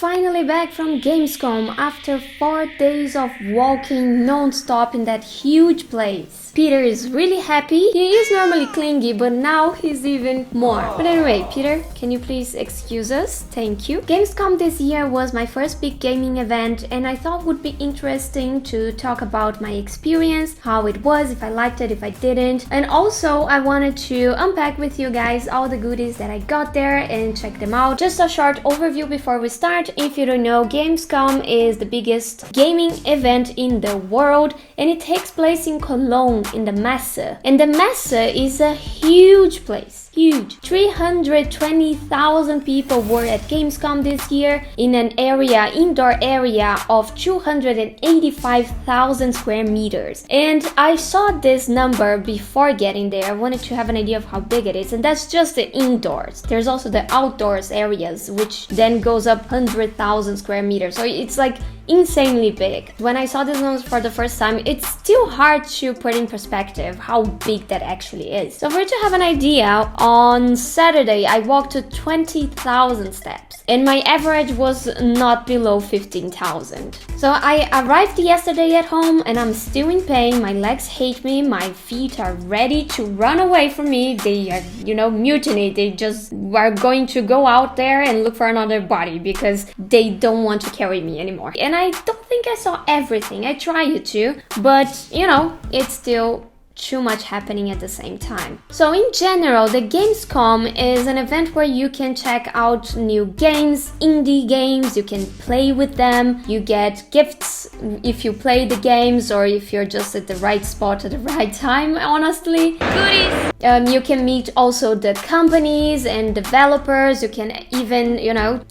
finally back from Gamescom after 4 days of walking non-stop in that huge place. Peter is really happy. He is normally clingy, but now he's even more. But anyway, Peter, can you please excuse us? Thank you. Gamescom this year was my first big gaming event, and I thought it would be interesting to talk about my experience, how it was, if I liked it, if I didn't. And also, I wanted to unpack with you guys all the goodies that I got there and check them out. Just a short overview before we start. If you don't know, Gamescom is the biggest gaming event in the world, and it takes place in Cologne, in the Messe. And the Messe is a huge place. Huge. 320,000 people were at Gamescom this year in an indoor area of 285,000 square meters. And I saw this number before getting there. I wanted to have an idea of how big it is, and that's just the indoors. There's also the outdoors areas, which then goes up 100,000 square meters. So it's like insanely big. When I saw these numbers for the first time, it's still hard to put in perspective how big that actually is. So for you to have an idea, on Saturday I walked to 20,000 steps and my average was not below 15,000. So I arrived yesterday at home and I'm still in pain. My legs hate me, my feet are ready to run away from me. They are, mutiny. They just are going to go out there and look for another body because they don't want to carry me anymore. And I don't think I saw everything. I tried to, but it's still too much happening at the same time. So in general, the Gamescom is an event where you can check out new games, indie games, you can play with them, you get gifts if you play the games or if you're just at the right spot at the right time, honestly. Goodies! You can meet also the companies and developers. You can even,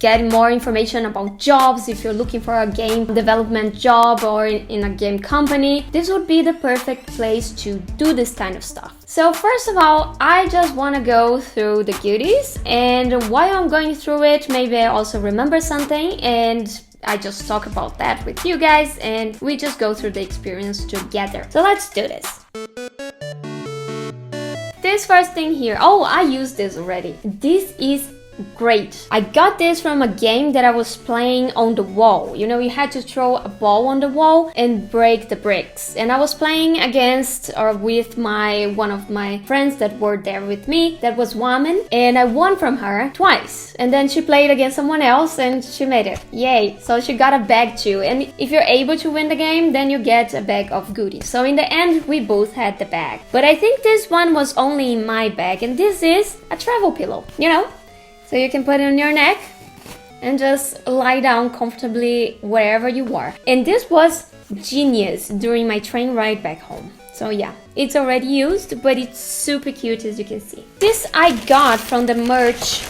get more information about jobs if you're looking for a game development job or in a game company. This would be the perfect place to do this kind of stuff. So first of all, I just want to go through the goodies, and while I'm going through it, maybe I also remember something and I just talk about that with you guys and we just go through the experience together. So let's do this. This first thing here, I used this already. This is great. I got this from a game that I was playing on the wall. You had to throw a ball on the wall and break the bricks. And I was playing against or with one of my friends that were there with me. That was Whamenqt, and I won from her twice. And then she played against someone else and she made it. Yay! So she got a bag too. And if you're able to win the game, then you get a bag of goodies. So in the end, we both had the bag. But I think this one was only in my bag, and this is a travel pillow, So you can put it on your neck and just lie down comfortably wherever you are. And this was genius during my train ride back home. So yeah, it's already used, but it's super cute as you can see. This I got from the merch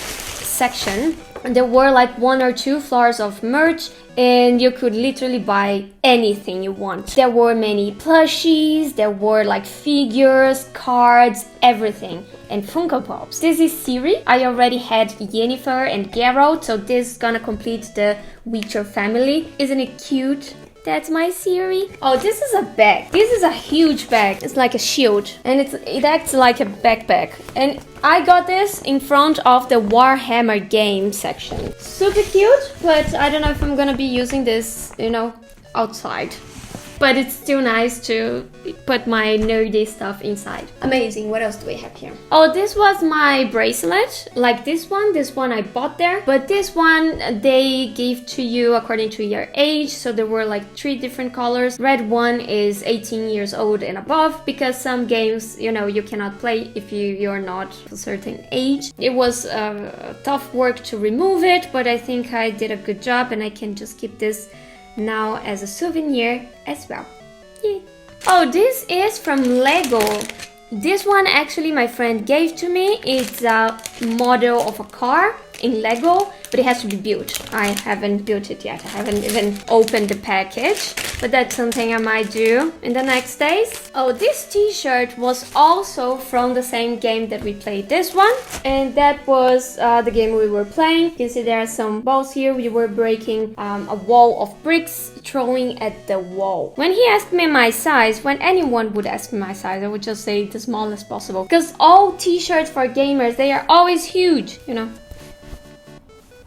section. There were like 1 or 2 floors of merch and you could literally buy anything you want. There were many plushies, there were like figures, cards, everything, and Funko Pops. This is Siri. I already had Yennefer and Geralt, so this is gonna complete the Witcher family. Isn't it cute? That's my Siri. Oh, this is a bag. This is a huge bag. It's like a shield and it acts like a backpack. And I got this in front of the Warhammer game section. Super cute, but I don't know if I'm gonna be using this, outside. But it's still nice to put my nerdy stuff inside. Amazing. What else do we have here? Oh, this was my bracelet. Like this one I bought there. But this one they give to you according to your age. So there were like 3 different colors. Red one is 18 years old and above, because some games, you cannot play if you're not a certain age. It was tough work to remove it, but I think I did a good job and I can just keep this now as a souvenir as well. Yay. Oh, this is from Lego. This one actually my friend gave to me. It's a model of a car in Lego, but it has to be built. I haven't built it yet. I haven't even opened the package, but that's something I might do in the next days. Oh, this t-shirt was also from the same game that we played this one, and that was the game we were playing. You can see there are some balls here. We were breaking a wall of bricks, throwing at the wall. When he asked me my size, when anyone would ask me my size, I would just say the smallest possible, because all t-shirts for gamers, they are always huge,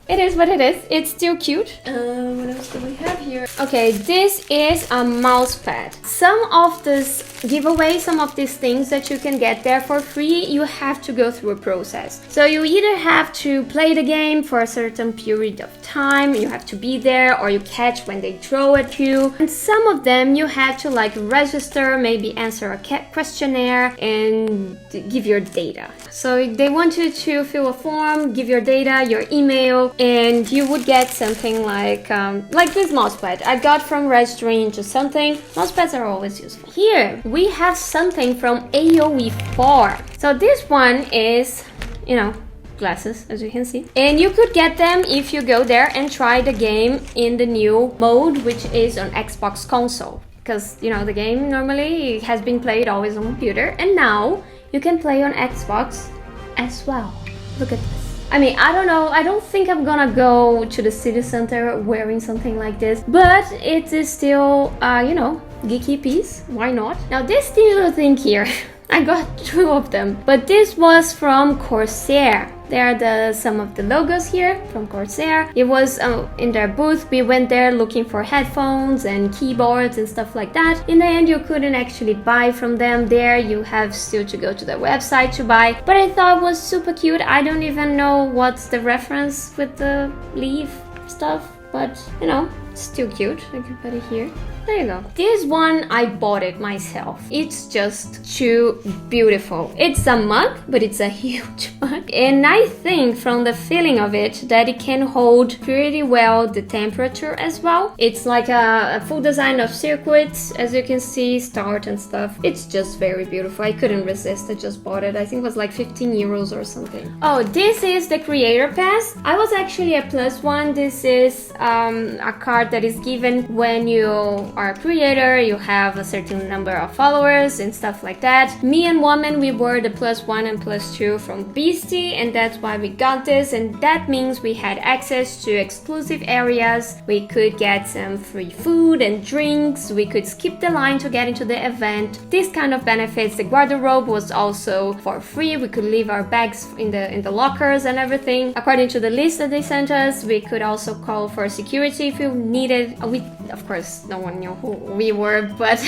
it is what it is. It's still cute. What else do we have here? Okay, this is a mouse pad. Some of this giveaway, some of these things that you can get there for free, you have to go through a process. So you either have to play the game for a certain period of time, you have to be there, or you catch when they throw at you. And some of them you have to like register, maybe answer a questionnaire and give your data. So they want you to fill a form, give your data, your email, and you would get something like this mousepad I got from registering into something. Mousepads are always useful. Here we have something from AoE 4. So this one is, you know, glasses, as you can see, and you could get them if you go there and try the game in the new mode, which is on Xbox console, because you know the game normally has been played always on computer, and now you can play on Xbox as well. Look at this. I mean, I don't know, I don't think I'm gonna go to the city center wearing something like this, but it is still, you know, geeky piece. Why not? Now this little thing here, I got 2 of them, but this was from Corsair. There are some of the logos here from Corsair. It was in their booth. We went there looking for headphones and keyboards and stuff like that. In the end, you couldn't actually buy from them there. You have still to go to their website to buy. But I thought it was super cute. I don't even know what's the reference with the leaf stuff, but you know, it's still cute. I can put it here. There you go. This one, I bought it myself. It's just too beautiful. It's a mug, but it's a huge mug. And I think from the feeling of it that it can hold pretty well the temperature as well. It's like a full design of circuits, as you can see, start and stuff. It's just very beautiful. I couldn't resist. I just bought it. I think it was like 15 euros or something. Oh, this is the creator pass. I was actually a +1. This is a card that is given when you are a creator, you have a certain number of followers and stuff like that. Me and Whamenqt, we were the +1 and +2 from Beastyqt, and that's why we got this, and that means we had access to exclusive areas. We could get some free food and drinks. We could skip the line to get into the event. This kind of benefits. The garderobe was also for free. We could leave our bags in the lockers and everything. According to the list that they sent us, we could also call for security if we needed. We, of course, no one knew who we were, but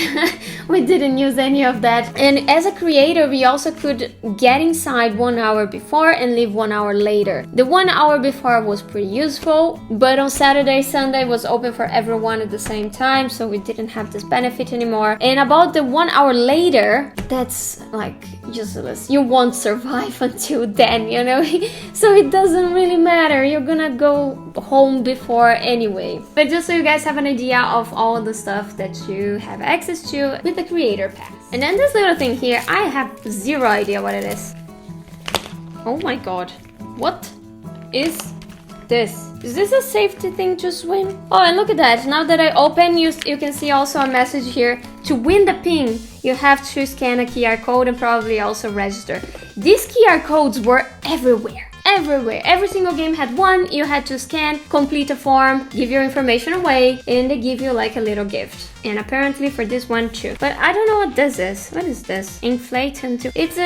we didn't use any of that. And as a creator, we also could get inside 1 hour before and leave 1 hour later. The 1 hour before was pretty useful, but on Saturday, Sunday was open for everyone at the same time, so we didn't have this benefit anymore. And about the 1 hour later, that's like useless. You won't survive until then, you know? So it doesn't really matter. You're gonna go home before anyway. But just so you guys have an idea of all the stuff that you have access to with the creator pass. And then this little thing here, I have zero idea what it is. Oh my god. What is this? Is this a safety thing to swim? Oh, and look at that. Now that I open, you can see also a message here. To win the pin, you have to scan a QR code and probably also register. These QR codes were everywhere. Everywhere. Every single game had one. You had to scan, complete a form, give your information away, and they give you like a little gift. And apparently for this one too. But I don't know what this is. What is this? Inflate into... It's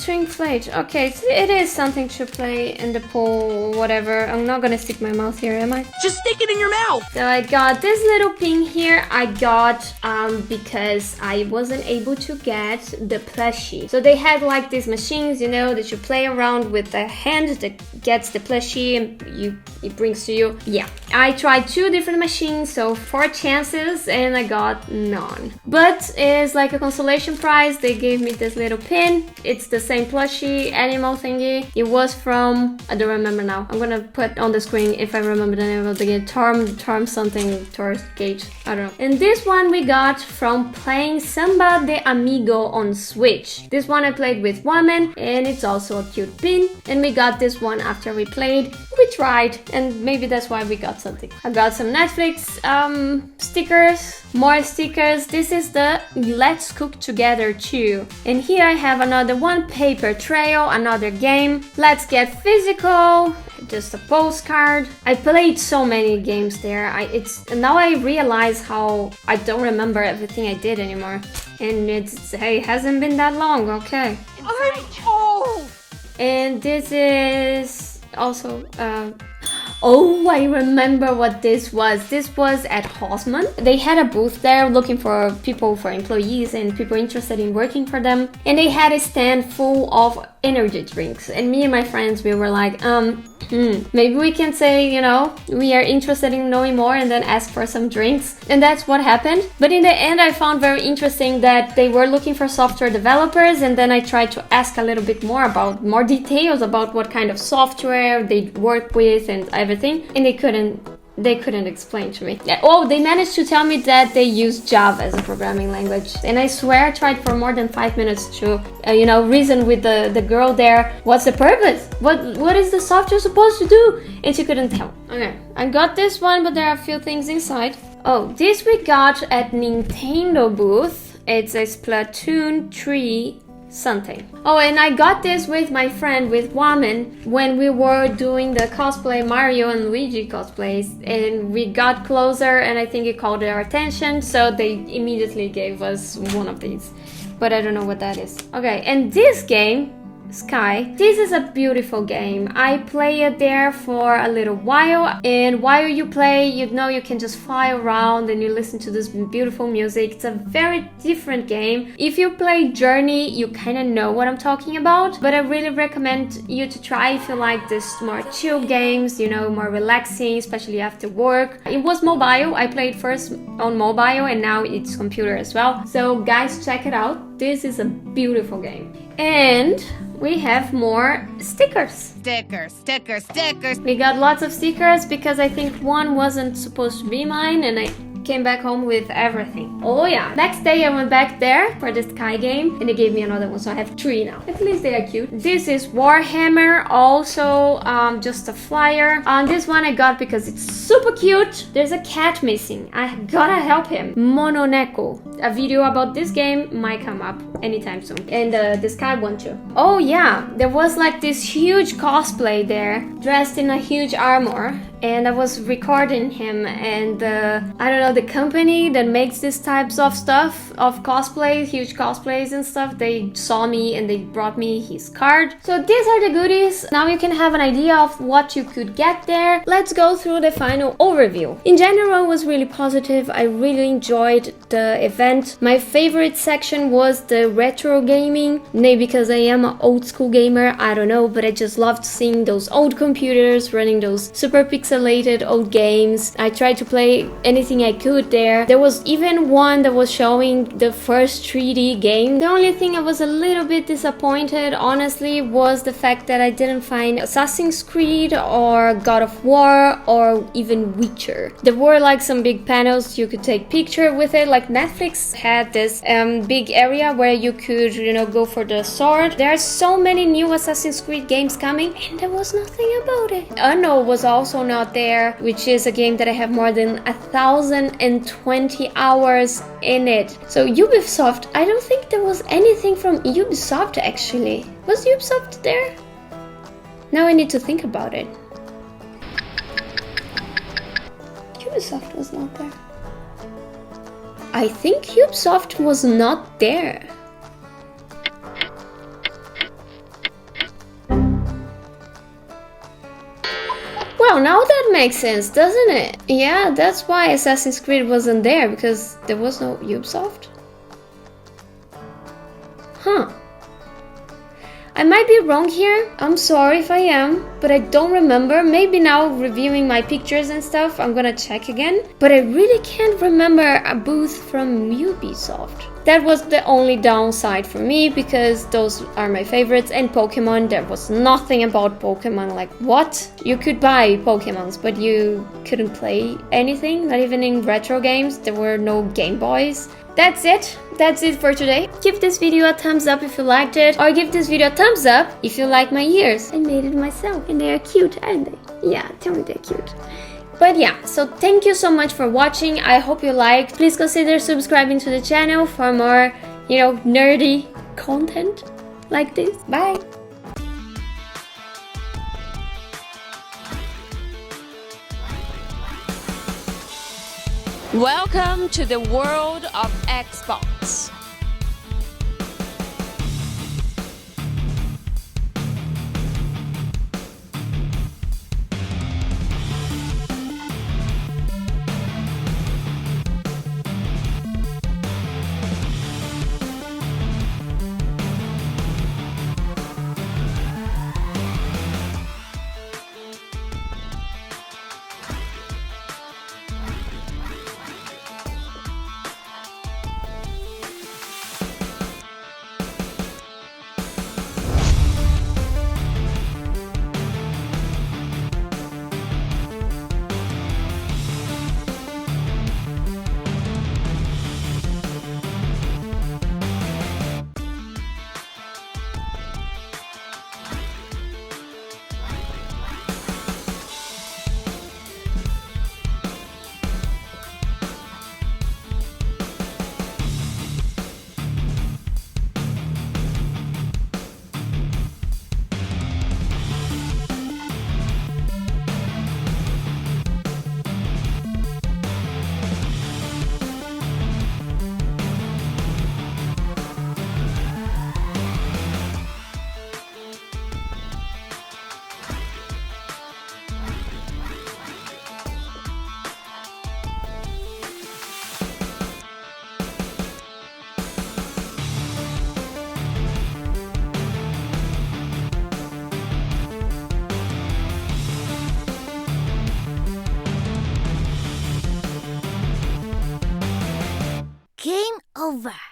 to inflate. Okay, it is something to play in the pool, whatever. I'm not gonna stick my mouth here, am I? Just stick it in your mouth! So I got this little pin here. I got because I wasn't able to get the plushie. So they had like these machines, you know, that you play around with the hand that gets the plushie and it brings to you. Yeah, I tried 2 different machines, so 4 chances, and I got none. But it's like a consolation prize. They gave me this little pin. It's the same plushie animal thingy. It was from, I don't remember now. I'm gonna put on the screen if I remember the name of the game. Torm something, Torgate, I don't know. And this one we got from playing Samba de Amigo on Switch. This one I played with Whamenqt, and it's also a cute pin. And we got this one after we played. We tried, and maybe that's why we got something. I got some Netflix stickers, more stickers. This is the Let's Cook Together too. And here I have another one, paper trail, another game. Let's Get Physical, just a postcard. I played so many games there. Now I realize how I don't remember everything I did anymore. And it hasn't been that long, okay. I'm cold! And this is also Oh, I remember what this was. This was at Whamenqt. They had a booth there looking for people, for employees and people interested in working for them. And they had a stand full of energy drinks. And me and my friends, we were like, maybe we can say, you know, we are interested in knowing more and then ask for some drinks. And that's what happened. But in the end, I found very interesting that they were looking for software developers. And then I tried to ask a little bit more details about what kind of software they work with and everything. And they couldn't explain to me. Oh, they managed to tell me that they use Java as a programming language. And I swear I tried for more than 5 minutes to, reason with the girl there. What's the purpose? What is the software supposed to do? And she couldn't tell. Okay, I got this one, but there are a few things inside. Oh, this we got at Nintendo booth. It's a Splatoon 3 something. Oh, and I got this with my friend, with Whamenqt, when we were doing the cosplay, Mario and Luigi cosplays, and we got closer and I think it called their attention, so they immediately gave us one of these. But I don't know what that is. Okay, and this game, Sky, this is a beautiful game. I play it there for a little while, and while you play, you can just fly around and you listen to this beautiful music. It's a very different game. If you play Journey, you kind of know what I'm talking about, but I really recommend you to try if you like this more chill games, more relaxing, especially after work. It was mobile. I played first on mobile and now it's computer as well. So guys, check it out. This is a beautiful game. And we have more stickers. Stickers. We got lots of stickers because I think one wasn't supposed to be mine and I came back home with everything. Oh yeah. Next day I went back there for the Sky game and they gave me another one, so I have 3 now. At least they are cute. This is Warhammer, also just a flyer. This one I got because it's super cute. There's a cat missing. I gotta help him. Mononeko. A video about this game might come up anytime soon. And the Sky one too. Oh yeah, there was like this huge cosplay there, dressed in a huge armor. And I was recording him, and I don't know, the company that makes these types of stuff, of cosplay, huge cosplays and stuff, they saw me and they brought me his card. So these are the goodies. Now you can have an idea of what you could get there. Let's go through the final overview. In general, it was really positive. I really enjoyed the event. My favorite section was the retro gaming. Maybe because I am an old school gamer, I don't know, but I just loved seeing those old computers running those super pixelated old games. I tried to play anything I could there. There was even one that was showing the first 3D game. The only thing I was a little bit disappointed, honestly, was the fact that I didn't find Assassin's Creed or God of War or even Witcher. There were like some big panels you could take picture with it, like Netflix had this big area where you could, go for the sword. There are so many new Assassin's Creed games coming and there was nothing about it. Unknown was also not there, which is a game that I have more than 1,020 hours in it. So Ubisoft, I don't think there was anything from Ubisoft actually. Was Ubisoft there? Now I need to think about it. Ubisoft was not there. I think Ubisoft was not there. Well, now that makes sense, doesn't it? Yeah, that's why Assassin's Creed wasn't there, because there was no Ubisoft. Huh. I might be wrong here. I'm sorry if I am, but I don't remember. Maybe now reviewing my pictures and stuff, I'm gonna check again. But I really can't remember a booth from Ubisoft. That was the only downside for me because those are my favorites. And Pokemon, there was nothing about Pokemon. Like, what? You could buy Pokemons, but you couldn't play anything, not even in retro games. There were no Game Boys. That's it. That's it for today. Give this video a thumbs up if you liked it, or give this video a thumbs up if you like my ears. I made it myself and they are cute, aren't they? Yeah, tell me they're cute. But yeah, so thank you so much for watching. I hope you liked. Please consider subscribing to the channel for more, nerdy content like this. Bye! Welcome to the world of Xbox. over.